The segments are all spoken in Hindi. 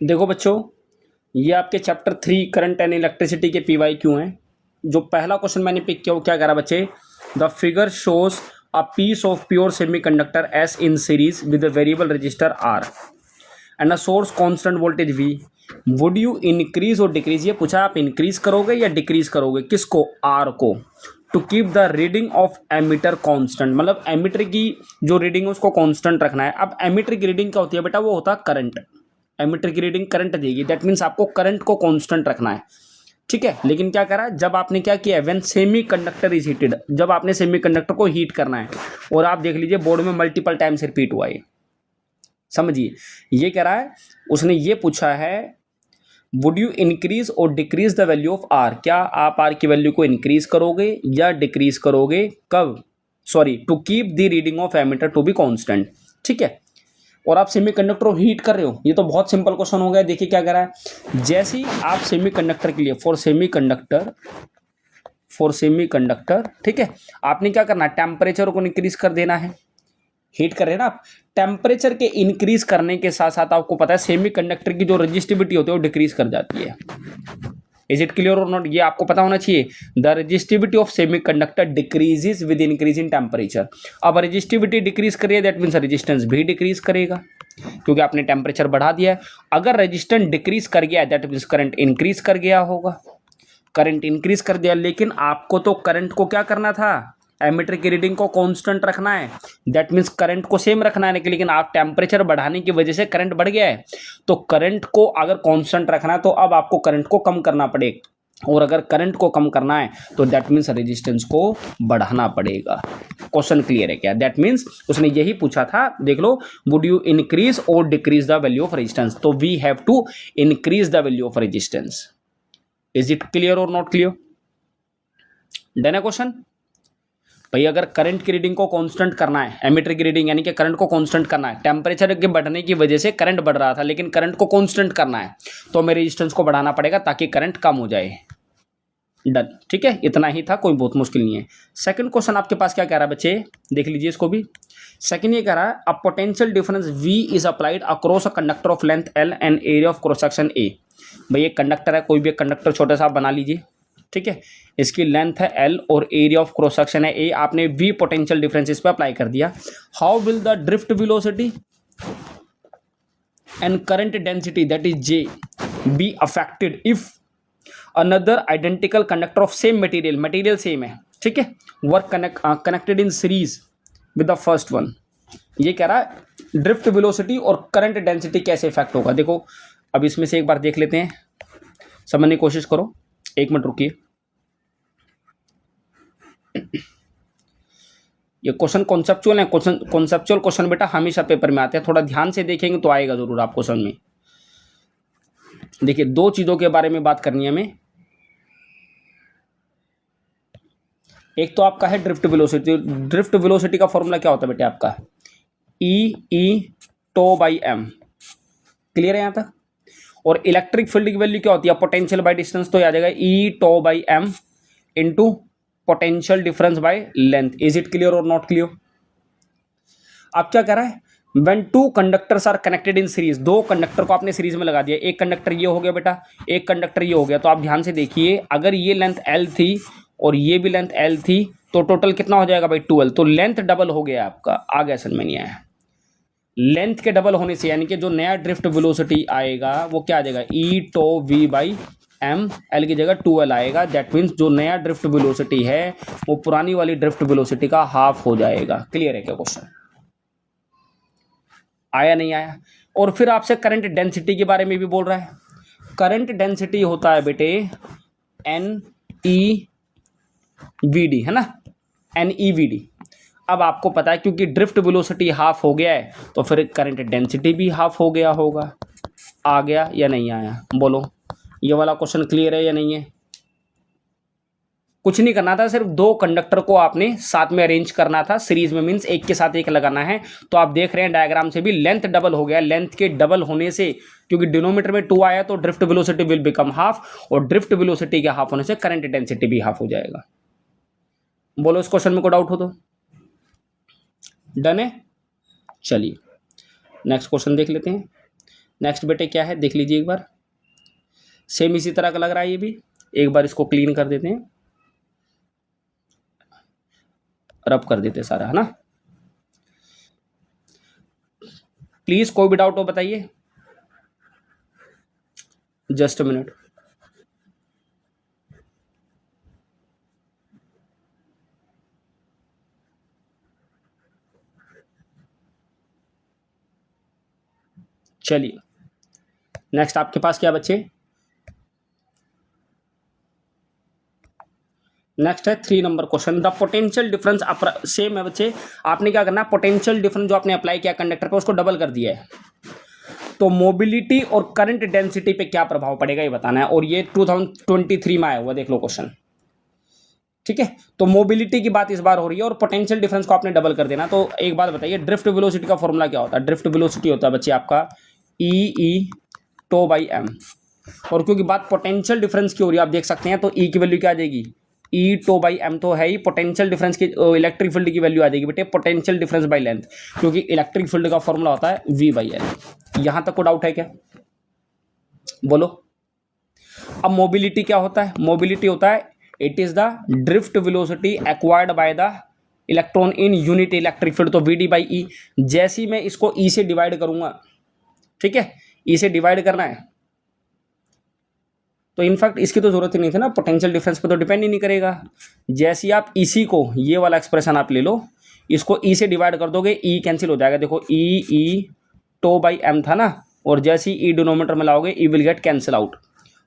देखो बच्चों, ये आपके चैप्टर 3 करंट एंड इलेक्ट्रिसिटी के पीवाई क्यू हैं। जो पहला क्वेश्चन मैंने पिक किया वो क्या कह रहा बच्चे, the figure shows a piece of pure semiconductor S in series with a variable resistor R and a source constant voltage V, would you increase or decrease. ये पूछा आप इंक्रीज करोगे या डिक्रीज करोगे, किसको, आर को, to keep the reading of ammeter constant. मतलब एमीटर की जो रीडिंग है उसको कांस्टेंट रखना है। अब एमीटर की रीडिंग क्या होती है बेटा, वो होता है करंट। एमीटर की रीडिंग करंट देगी, दैट मीन्स आपको करंट को कांस्टेंट रखना है, ठीक है। लेकिन क्या करा, जब आपने क्या किया, when semi conductor is heated, जब आपने सेमी कंडक्टर को हीट करना है, और आप देख लीजिए बोर्ड में मल्टीपल टाइम्स रिपीट हुआ है, समझिए ये कह रहा है, उसने ये पूछा है would you increase or decrease the value of R, क्या आप आर की वैल्यू को इंक्रीज करोगे या डिक्रीज करोगे, कब, sorry, to keep the reading of ammeter to be constant, ठीक है। और आप सेमीकंडक्टर को हीट कर रहे हो, ये तो बहुत सिंपल क्वेश्चन हो गया। देखिए क्या कर रहा है, जैसे ही आप सेमीकंडक्टर के लिए फॉर सेमीकंडक्टर, ठीक है, आपने क्या करना है, टेम्परेचर को इंक्रीज कर देना है, हीट कर रहे हैं ना आप। टेम्परेचर के इंक्रीज करने के साथ साथ आपको पता है सेमीकंडक्टर की जो रजिस्टिविटी होती है वो डिक्रीज कर जाती है। Is it clear or not, ये आपको पता होना चाहिए। The resistivity of semiconductor decreases with increase in temperature. अब रजिस्टिविटी डिक्रीज करिए, दैट मीन्स रेजिस्टेंस भी डिक्रीज करेगा, क्योंकि आपने टेम्परेचर बढ़ा दिया है। अगर रेजिस्टेंस डिक्रीज कर गया दैट मीन्स करंट इंक्रीज कर गया होगा, करंट इंक्रीज कर दिया। लेकिन आपको तो करंट को क्या करना था, एमीटर की रीडिंग को कांस्टेंट रखना है, दैट मीन्स करंट को सेम रखना है। लेकिन आप टेम्परेचर बढ़ाने की वजह से करंट बढ़ गया है, तो करंट को अगर कांस्टेंट रखना है तो अब आपको करंट को कम करना पड़ेगा, और अगर करंट को कम करना है तो दैट मीन्स रेजिस्टेंस को बढ़ाना पड़ेगा। क्वेश्चन क्लियर है क्या, दैट मीन्स उसने यही पूछा था, देख लो, would you increase or decrease the value of resistance, तो we have to increase the value of resistance. Is it clear or not clear, done है क्वेश्चन। भाई अगर करंट की रीडिंग को कांस्टेंट करना है, एमीटर की रीडिंग यानी कि करंट को कांस्टेंट करना है, टेम्परेचर के बढ़ने की वजह से करंट बढ़ रहा था लेकिन करंट को कांस्टेंट करना है, तो हमें रेजिस्टेंस को बढ़ाना पड़ेगा ताकि करंट कम हो जाए। डन, ठीक है, इतना ही था, कोई बहुत मुश्किल नहीं है। सेकंड क्वेश्चन आपके पास क्या कह रहा है बच्चे, देख लीजिए इसको भी। सेकंड ये कह रहा है a potential difference V is applied across a conductor of length L and area of cross section A। भाई एक कंडक्टर है, कोई भी एक कंडक्टर छोटा सा आप बना लीजिए, ठीक है, इसकी लेंथ है L और एरिया ऑफ क्रॉस सेक्शन है A, आपने V पोटेंशियल डिफरेंस इस पे अप्लाई कर दिया। How will the drift velocity and current density that is J be affected if another identical conductor of same material, material same है, ठीक है, work connected in series with the first one. ये कह रहा है ड्रिफ्ट वेलोसिटी और करंट डेंसिटी कैसे इफेक्ट होगा। देखो अब इसमें से एक बार देख लेते हैं, समझने की कोशिश करो, एक मिनट रुकिए। ये क्वेश्चन कॉन्सेप्चुअल है, कॉन्सेप्चुअल क्वेश्चन बेटा हमेशा पेपर में आते हैं, थोड़ा ध्यान से देखेंगे तो आएगा जरूर आपको समझ में। देखिए दो चीजों के बारे में बात करनी है हमें, एक तो आपका है ड्रिफ्ट वेलोसिटी। ड्रिफ्ट वेलोसिटी का फॉर्मूला क्या होता है बेटे आपका, ई टो बाई एम, क्लियर है यहाँ तक। और इलेक्ट्रिक फील्ड की वैल्यू क्या होती है, पोटेंशियल बाय डिस्टेंस, तो आ जाएगा E tau by M into potential difference by length. Is it clear or not clear. अब क्या कह रहा है, when two conductors are connected in series, दो कंडक्टर को आपने सीरीज में लगा दिया, एक कंडक्टर ये हो गया बेटा, एक कंडक्टर ये हो गया, तो आप ध्यान से देखिए अगर ये लेंथ L थी और ये भी लेंथ L थी तो टोटल कितना हो जाएगा भाई 12, तो लेंथ डबल हो गया आपका, आ गया समझ में नहीं आया। लेंथ के डबल होने से यानी कि जो नया ड्रिफ्ट वेलोसिटी आएगा वो क्या आ जाएगा, E tau V by M, L की जगह 2L आएगा, दैट मीन्स जो नया ड्रिफ्ट वेलोसिटी है वो पुरानी वाली ड्रिफ्ट वेलोसिटी का हाफ हो जाएगा। क्लियर है क्या क्वेश्चन, आया नहीं आया। और फिर आपसे करंट डेंसिटी के बारे में भी बोल रहा है, करंट डेंसिटी होता है बेटे NEVD, है ना, NEVD। अब आपको पता है क्योंकि ड्रिफ्ट वेलोसिटी हाफ हो गया है तो फिर करंट डेंसिटी भी हाफ हो गया होगा। आ गया या नहीं आया, बोलो ये वाला क्वेश्चन क्लियर है या नहीं है। कुछ नहीं करना था, सिर्फ दो कंडक्टर को आपने साथ में अरेंज करना था सीरीज में, मींस एक के साथ एक लगाना है। तो आप देख रहे हैं डायग्राम से भी लेंथ डबल हो गया, लेंथ के डबल होने से क्योंकि डिनोमीटर में 2 आया तो drift velocity will become half, और ड्रिफ्ट वेलोसिटी के हाफ होने से करंट डेंसिटी भी हाफ हो जाएगा। बोलो इस क्वेश्चन में कोई डाउट हो तो, डन है। चलिए नेक्स्ट क्वेश्चन देख लेते हैं। नेक्स्ट बेटे क्या है देख लीजिए एक बार, सेम इसी तरह का लग रहा है ये भी। एक बार इसको क्लीन कर देते हैं, रब कर देते हैं सारा, है ना। प्लीज कोई भी डाउट हो बताइए, जस्ट अ मिनट। चलिए नेक्स्ट आपके पास क्या बच्चे, नेक्स्ट है 3 number question. The potential difference same है बच्चे, आपने क्या करना है, पोटेंशियल डिफरेंस जो आपने अप्लाई किया कंडक्टर पे उसको डबल कर दिया है, तो मोबिलिटी और करंट डेंसिटी पे क्या प्रभाव पड़ेगा ये बताना है। और ये 2023 में आया हुआ, देख लो क्वेश्चन, ठीक है। तो मोबिलिटी की बात इस बार हो रही है और पोटेंशियल डिफरेंस को आपने डबल कर देना। तो एक बात बताइए, ड्रिफ्ट वेलोसिटी का फॉर्मूला क्या होता है। ड्रिफ्ट वेलोसिटी होता है बच्चे आपका ई टो बाई एम, और क्योंकि बात पोटेंशियल डिफरेंस की हो रही है आप देख सकते हैं, तो ई की वैल्यू क्या आ जाएगी, ई टो बाई एम तो है ही, पोटेंशियल डिफरेंस की इलेक्ट्रिक फील्ड की वैल्यू आ जाएगी बेटे पोटेंशियल डिफरेंस बाई लेंथ, क्योंकि इलेक्ट्रिक फील्ड का फॉर्मूला होता है वी बाई एल। यहां तक को डाउट है क्या, बोलो। अब मोबिलिटी क्या होता है, मोबिलिटी होता है it is the drift velocity acquired by the electron in unit electric field, तो वी डी बाई ई। जैसे ही मैं इसको ई से डिवाइड करूंगा, ठीक है, ई से डिवाइड करना है, तो इनफैक्ट इसकी तो जरूरत ही नहीं थी ना, पोटेंशियल डिफरेंस पे तो डिपेंड ही नहीं करेगा। जैसे आप इसी को, ये वाला एक्सप्रेशन आप ले लो, इसको ई से डिवाइड कर दोगे, ई कैंसिल हो जाएगा, देखो ई टो बाई एम था ना, और जैसे ही ई डिनोमीटर में लाओगे E will get cancel out,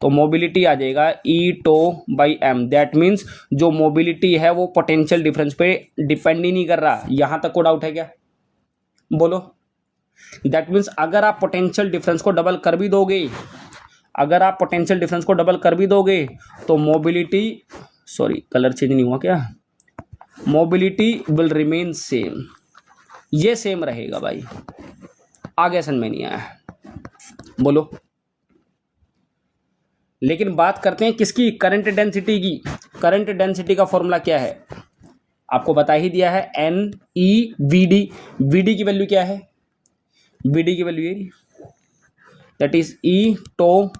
तो मोबिलिटी आ जाएगा E tau by M. That means जो मोबिलिटी है वो पोटेंशियल डिफरेंस पे डिपेंड ही नहीं कर रहा। यहां तक को डाउट है क्या, बोलो। दैट मीन्स अगर आप पोटेंशियल डिफरेंस को डबल कर भी दोगे, अगर आप पोटेंशियल डिफरेंस को डबल कर भी दोगे, तो मोबिलिटी, सॉरी कलर चेंज नहीं हुआ क्या, मोबिलिटी विल रिमेन सेम, ये सेम रहेगा भाई। आगे समझ में नहीं आया, बोलो। लेकिन बात करते हैं किसकी, करंट डेंसिटी की। करंट डेंसिटी का फॉर्मूला क्या है, आपको बता ही दिया है, N E V D. V D की वैल्यू क्या है, वी डी की वैल्यू ये, that is E tau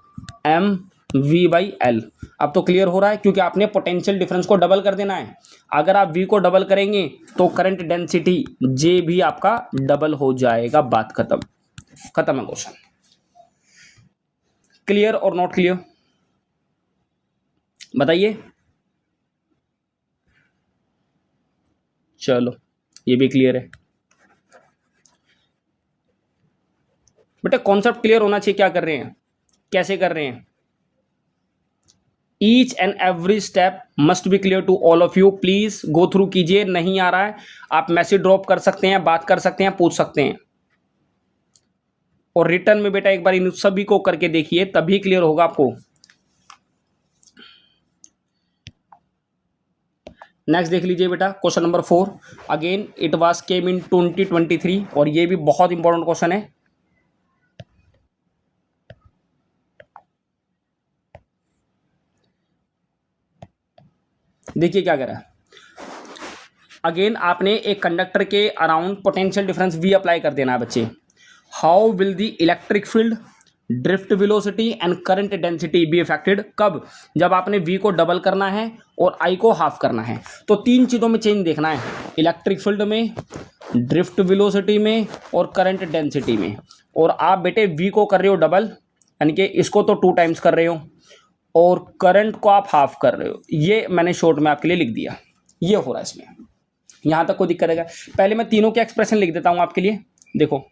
M V by L. अब तो क्लियर हो रहा है, क्योंकि आपने पोटेंशियल डिफरेंस को डबल कर देना है। अगर आप वी को डबल करेंगे तो करंट डेंसिटी जे भी आपका डबल हो जाएगा, बात खत्म, खत्म है question. Clear or not clear बताइए। चलो ये भी क्लियर है बेटा, कॉन्सेप्ट क्लियर होना चाहिए। क्या कर रहे हैं, कैसे कर रहे हैं, each and every step must be clear to all of you. Please go through कीजिए, नहीं आ रहा है आप मैसेज ड्रॉप कर सकते हैं, बात कर सकते हैं, पूछ सकते हैं, और रिटर्न में बेटा एक बार इन सभी को करके देखिए, तभी क्लियर होगा आपको। नेक्स्ट देख लीजिए बेटा, question number 4, again it was came in 2023, और ये भी बहुत इंपॉर्टेंट क्वेश्चन है। देखिए क्या कह रहा है, अगेन आपने एक कंडक्टर के around potential difference V apply कर देना है बच्चे। How will the electric field, drift velocity and current density be affected, कब, जब आपने वी को डबल करना है और आई को हाफ करना है। तो 3 चीज़ों में चेंज देखना है, इलेक्ट्रिक फील्ड में, ड्रिफ्ट वेलोसिटी में और करंट डेंसिटी में। और आप बेटे वी को कर रहे हो डबल, यानी कि इसको तो 2 टाइम्स कर रहे हो, और करंट को आप हाफ कर रहे हो। ये मैंने शॉर्ट में आपके लिए लिख दिया, ये हो रहा है इसमें। यहाँ तक कोई दिक्कत है? पहले मैं तीनों के एक्सप्रेशन लिख देता हूँ आपके लिए। देखो,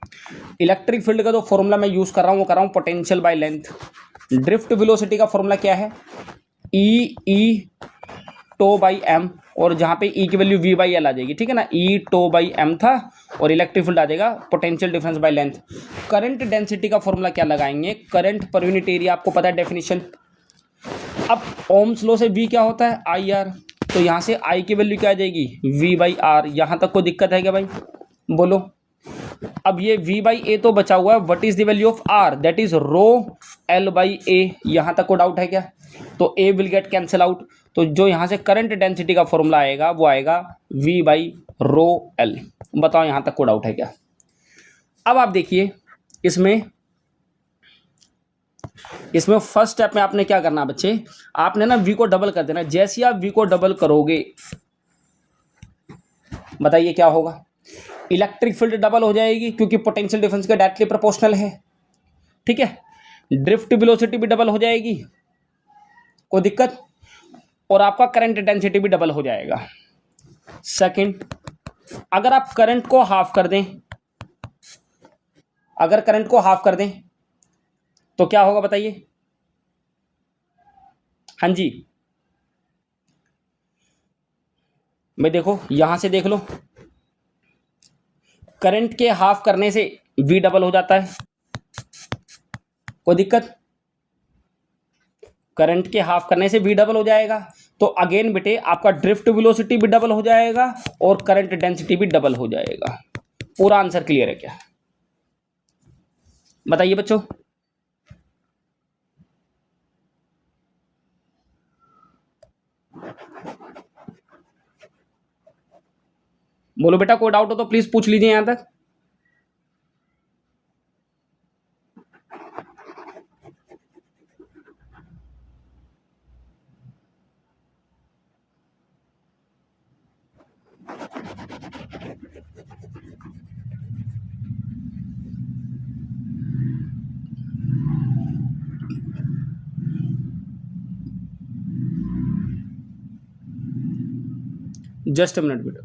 इलेक्ट्रिक फील्ड का जो फॉर्मूला मैं यूज कर रहा हूँ वो कर रहा हूँ potential by length. Drift velocity का फॉर्मूला क्या है, ई टो बाई एम, और जहाँ पे ई की वैल्यू वी बाई एल आ जाएगी, ठीक है ना। ई टो बाई एम था और इलेक्ट्रिक फील्ड आ जाएगा potential difference by length. Current density का फॉर्मूला क्या लगाएंगे, करंट पर यूनिट एरिया, आपको पता है डेफिनेशन। अब ओम्स लॉ से वी क्या होता है, आई आर, तो यहाँ से आई की वैल्यू क्या आ जाएगी, वी बाई आर। यहाँ तक कोई दिक्कत है क्या भाई, बोलो। अब ये v बाई ए तो बचा हुआ है, what is the value of r, that is rho l by A. यहां तक को डाउट है क्या, तो a will get cancel out, तो जो यहां से करंट डेंसिटी का फॉर्मूला आएगा वो आएगा v बाई रो l। बताओ यहां तक को डाउट है क्या। अब आप देखिए इसमें इसमें फर्स्ट स्टेप में आपने क्या करना बच्चे, आपने ना V को डबल कर देना। जैसे ही आप V को डबल करोगे, बताइए क्या होगा, इलेक्ट्रिक फील्ड डबल हो जाएगी क्योंकि पोटेंशियल डिफरेंस के डायरेक्टली प्रोपोर्शनल है, ठीक है। ड्रिफ्ट वेलोसिटी भी डबल हो जाएगी, कोई दिक्कत, और आपका करंट इंटेंसिटी भी डबल हो जाएगा। सेकंड, अगर आप करंट को हाफ कर दें, अगर करंट को हाफ कर दें तो क्या होगा बताइए। हाँ जी, मैं देखो यहां से देख लो, करंट के हाफ करने से V डबल हो जाता है, कोई दिक्कत, करंट के हाफ करने से V डबल हो जाएगा। तो अगेन बेटे आपका ड्रिफ्ट वेलोसिटी भी डबल हो जाएगा और करंट डेंसिटी भी डबल हो जाएगा। पूरा आंसर क्लियर है क्या, बताइए बच्चों। बोलो बेटा, कोई डाउट हो तो प्लीज पूछ लीजिए यहां तक। जस्ट अ मिनट बेटा।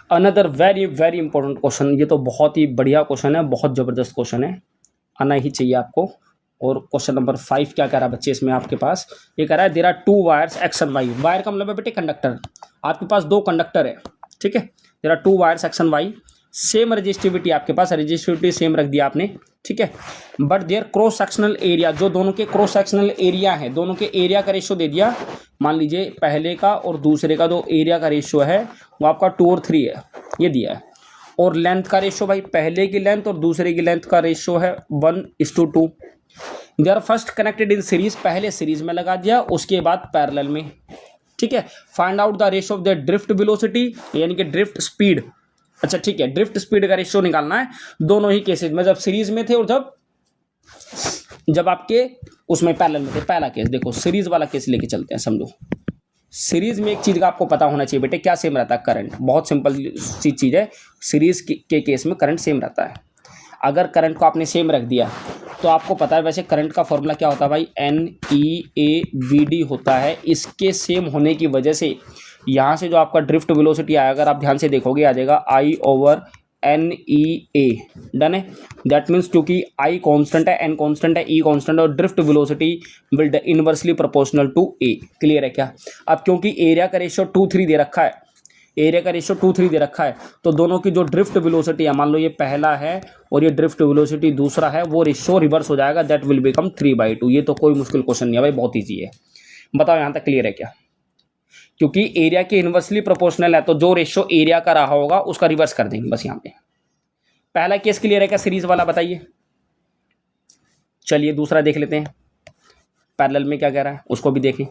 Another very very important question, ये तो बहुत ही बढ़िया क्वेश्चन है, बहुत जबरदस्त क्वेश्चन है, आना ही चाहिए आपको। और क्वेश्चन नंबर 5 क्या कह रहा है बच्चे इसमें आपके पास, ये कह रहा है there are 2 wires X and Y. Wire का मतलब है बेटे कंडक्टर, आपके पास 2 कंडक्टर है, ठीक है। There are 2 wires X and Y, same resistivity आपके पास, रजिस्टिविटी सेम रख दिया आपने, ठीक है। But their cross sectional area, जो दोनों के क्रॉस सेक्शनल एरिया है, दोनों के एरिया का रेशियो दे दिया। मान लीजिए पहले का और दूसरे का जो एरिया का रेशियो है वो आपका 2 और 3 है, ये दिया है। और लेंथ का रेशियो भाई, पहले की लेंथ और दूसरे की लेंथ का रेशियो है 1:2। They are first connected in series, पहले सीरीज में लगा दिया, उसके बाद पैरेलल में, ठीक है। Find out the ratio of the drift velocity, यानी कि ड्रिफ्ट स्पीड। अच्छा ठीक है, ड्रिफ्ट स्पीड का रेशियो निकालना है दोनों ही केसेस में, जब सीरीज में थे और जब आपके उसमें पैरेलल में थे। पहला केस देखो, सीरीज वाला केस लेके चलते हैं, समझो। सीरीज में एक चीज का आपको पता होना चाहिए बेटे, क्या सेम रहता है, करंट। बहुत सिंपल सी चीज है, सीरीज के केस में करंट सेम रहता है। अगर करंट को आपने सेम रख दिया तो आपको पता है वैसे करंट का फॉर्मूला क्या होता है भाई, NEAVD होता है। इसके सेम होने की वजह से यहाँ से जो आपका ड्रिफ्ट वेलोसिटी आया, अगर आप ध्यान से देखोगे, आ जाएगा I/NEA। डन है, दैट मीन्स क्योंकि I कांस्टेंट है, N कांस्टेंट है, E कांस्टेंट है, और drift velocity will inversely proportional to A। Clear है क्या। अब क्योंकि एरिया का रेशियो 2:3 दे रखा है, एरिया का रेशियो 2:3 दे रखा है, तो दोनों की जो ड्रिफ्ट वेलोसिटी है, मान लो ये पहला है और ये ड्रिफ्ट वेलोसिटी दूसरा है, वो रेशियो रिवर्स हो जाएगा, दैट विल बिकम 3/2। ये तो कोई मुश्किल क्वेश्चन नहीं है भाई, बहुत ईजी है। बताओ यहाँ तक क्लियर है क्या। क्योंकि एरिया के इनवर्सली प्रोपोर्शनल है, तो जो रेशियो एरिया का रहा होगा उसका रिवर्स कर देंगे बस यहाँ पे। पहला केस क्लियर है क्या, सीरीज वाला, बताइए। चलिए दूसरा देख लेते हैं, पैरेलल में क्या कह रहा है उसको भी देखें।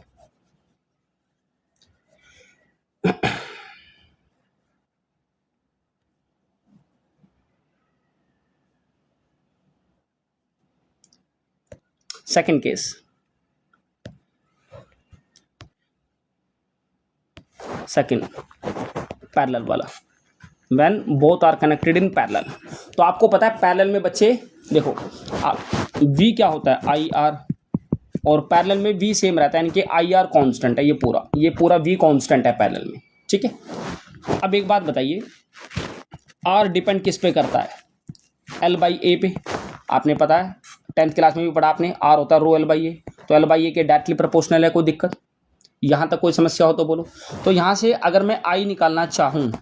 सेकंड केस, सेकंड पैरेलल वाला, when both are connected in parallel. तो आपको पता है पैरेलल में बच्चे देखो, V क्या होता है, IR, और पैरेलल में V सेम रहता है, यानी कि IR कांस्टेंट है, ये पूरा V कांस्टेंट है पैरेलल में, ठीक है। अब एक बात बताइए, R डिपेंड किस पे करता है, L/A पे। आपने पता है 10th क्लास में भी पढ़ा आपने, R होता है रो L/A, तो L/A के डायरेक्टली प्रोपोर्शनल है। कोई दिक्कत यहाँ तक, कोई समस्या हो तो बोलो। तो यहाँ से अगर मैं I निकालना चाहूँ,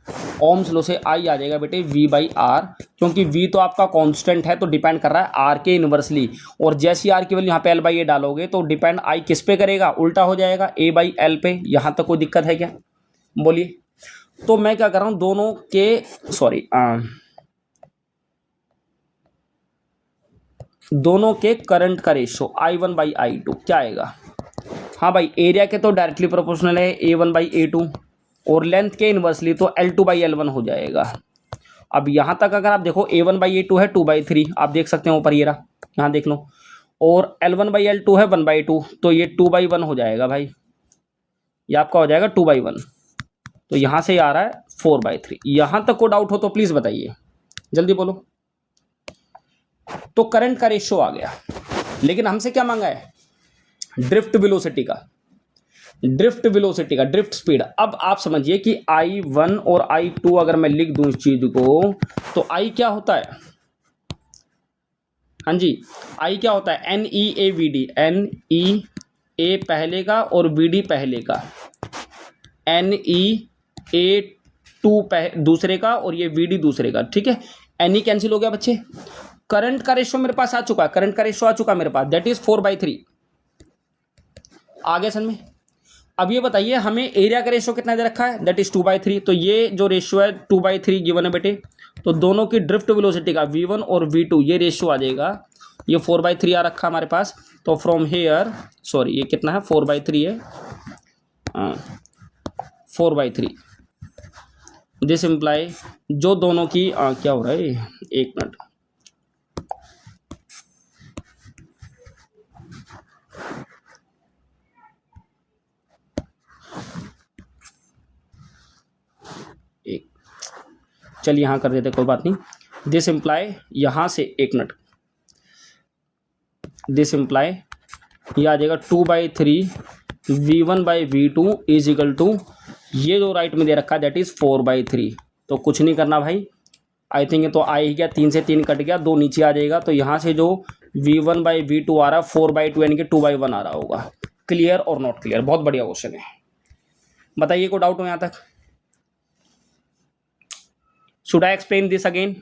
ओम्स लॉ से I आ जाएगा बेटे V/R, क्योंकि V तो आपका कांस्टेंट है, तो डिपेंड कर रहा है R के इनवर्सली। और जैसी R की वैल्यू यहाँ पे L/A डालोगे तो डिपेंड I किस पे करेगा, उल्टा हो जाएगा, A/L पे। यहाँ तक कोई दिक्कत है क्या, बोलिए। तो मैं क्या कर रहा हूँ, दोनों के दोनों के करंट का रेशियो I1/I2 क्या आएगा, हाँ भाई, एरिया के तो डायरेक्टली प्रोपोर्शनल है A1/A2 और लेंथ के इन्वर्सली तो L2/L1 हो जाएगा। अब यहाँ तक अगर आप देखो A1/A2 है 2/3, आप देख सकते हैं ऊपर ये रहा, यहाँ देख लो, और L1/L2 है 1/2, तो ये 2/1 हो जाएगा भाई, ये आपका हो जाएगा 2/1। तो यहाँ से आ रहा है 4/3। यहाँ तक को डाउट हो तो प्लीज़ बताइए, जल्दी बोलो। तो करंट का रेशियो आ गया, लेकिन हमसे क्या मांगा है? ड्रिफ्ट वेलोसिटी का, ड्रिफ्ट स्पीड। अब आप समझिए कि I1 और I2 अगर मैं लिख दूं इस चीज को, तो I क्या होता है? हाँ जी, I क्या होता है? NEAVD, NEA पहले का और VD पहले का, NEA2 दूसरे का और ये VD दूसरे का, ठीक है। NE कैंसिल हो गया बच्चे। करंट का रेशियो मेरे पास आ चुका है, करंट का रेशियो आ चुका है मेरे पास, दैट इज 4/3। आ गया समझ में? अब ये बताइए हमें एरिया का रेशियो कितना दे रखा है, दैट इज 2/3। तो ये जो रेशियो है 2/3 गिवन है बेटे, तो दोनों की ड्रिफ्ट वेलोसिटी का V1 और V2 ये रेशियो आ जाएगा, ये 4/3 आ रखा हमारे पास। तो फ्रॉम हेयर, सॉरी ये कितना है, 4/3 है, 4/3। दिस इम्प्लाई जो दोनों की क्या हो रहा है, एक मिनट, चलिए यहाँ कर देते, कोई बात नहीं। दिस इम्प्लाई यहाँ से, एक मिनट, दिस इम्प्लाई ये आ जाएगा 2/3 V1/V2 इज इक्वल टू, ये जो राइट में दे रखा है दैट इज 4/3। तो कुछ नहीं करना भाई, आई थिंक ये तो आ ही गया, 3 से 3 कट गया, 2 नीचे आ जाएगा। तो यहाँ से जो V1/V2 आ रहा है 4/2 यानी कि 2/1 आ रहा होगा। Clear or not clear? बहुत बढ़िया क्वेश्चन है, बताइए को डाउट हो यहाँ तक? Should I explain this again?